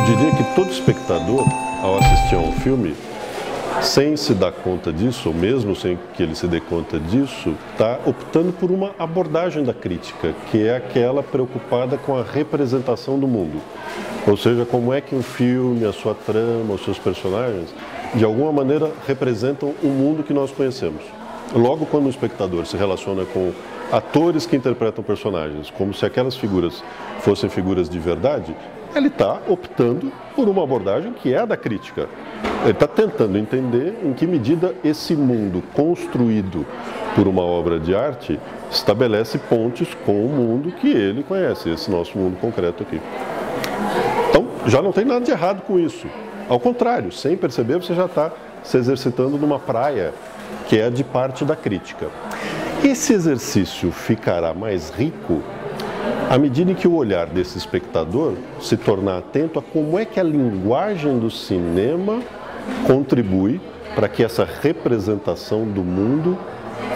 diria que todo espectador, ao assistir a um filme, sem se dar conta disso, ou mesmo sem que ele se dê conta disso, está optando por uma abordagem da crítica, que é aquela preocupada com a representação do mundo. Ou seja, como é que um filme, a sua trama, os seus personagens, de alguma maneira representam o mundo que nós conhecemos. Logo, quando o espectador se relaciona com atores que interpretam personagens, como se aquelas figuras fossem figuras de verdade, ele está optando por uma abordagem que é a da crítica. Ele está tentando entender em que medida esse mundo construído por uma obra de arte estabelece pontes com o mundo que ele conhece, esse nosso mundo concreto aqui. Então, já não tem nada de errado com isso. Ao contrário, sem perceber, você já está se exercitando numa praia que é de parte da crítica. Esse exercício ficará mais rico à medida em que o olhar desse espectador se tornar atento a como é que a linguagem do cinema contribui para que essa representação do mundo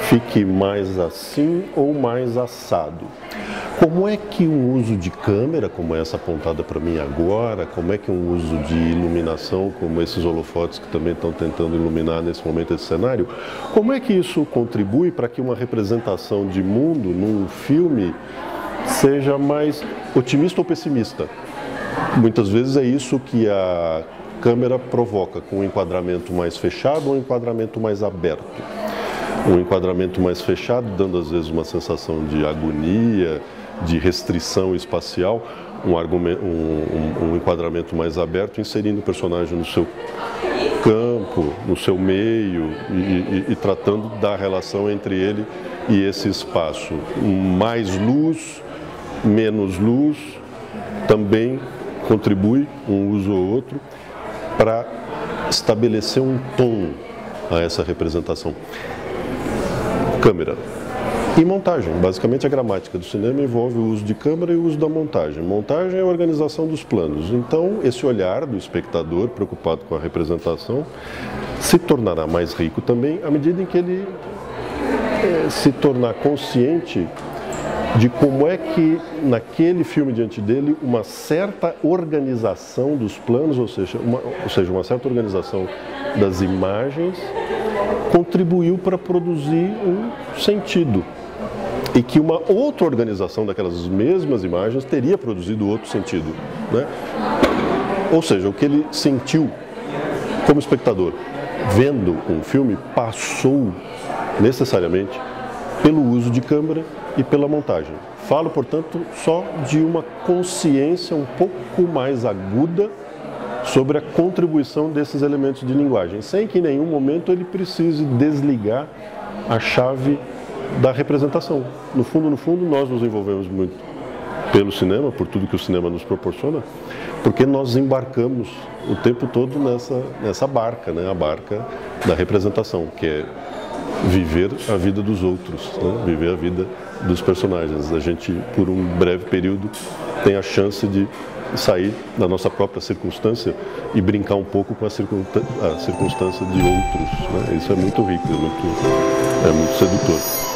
fique mais assim ou mais assado. Como é que um uso de câmera, como essa apontada para mim agora, como é que um uso de iluminação, como esses holofotes que também estão tentando iluminar nesse momento esse cenário, como é que isso contribui para que uma representação de mundo num filme seja mais otimista ou pessimista? Muitas vezes é isso que a câmera provoca, com um enquadramento mais fechado ou um enquadramento mais aberto. Um enquadramento mais fechado, dando às vezes uma sensação de agonia, de restrição espacial, um enquadramento mais aberto, inserindo o personagem no seu campo, no seu meio e tratando da relação entre ele e esse espaço. Mais luz, menos luz, também contribui, um uso ou outro, para estabelecer um tom a essa representação. Câmera e montagem. Basicamente, a gramática do cinema envolve o uso de câmera e o uso da montagem. Montagem é a organização dos planos. Então, esse olhar do espectador preocupado com a representação se tornará mais rico também à medida em que ele se tornar consciente de como é que, naquele filme diante dele, uma certa organização dos planos, ou seja, uma certa organização das imagens, contribuiu para produzir um sentido. E que uma outra organização daquelas mesmas imagens teria produzido outro sentido, né? Ou seja, o que ele sentiu como espectador vendo um filme passou necessariamente pelo uso de câmera e pela montagem. Falo, portanto, só de uma consciência um pouco mais aguda sobre a contribuição desses elementos de linguagem, sem que em nenhum momento ele precise desligar a chave da representação. No fundo, nós nos envolvemos muito pelo cinema, por tudo que o cinema nos proporciona, porque nós embarcamos o tempo todo nessa barca, né? A barca da representação, que é viver a vida dos outros, né? Viver a vida dos personagens. A gente, por um breve período, tem a chance de sair da nossa própria circunstância e brincar um pouco com a circunstância de outros, né? Isso é muito rico, é muito sedutor.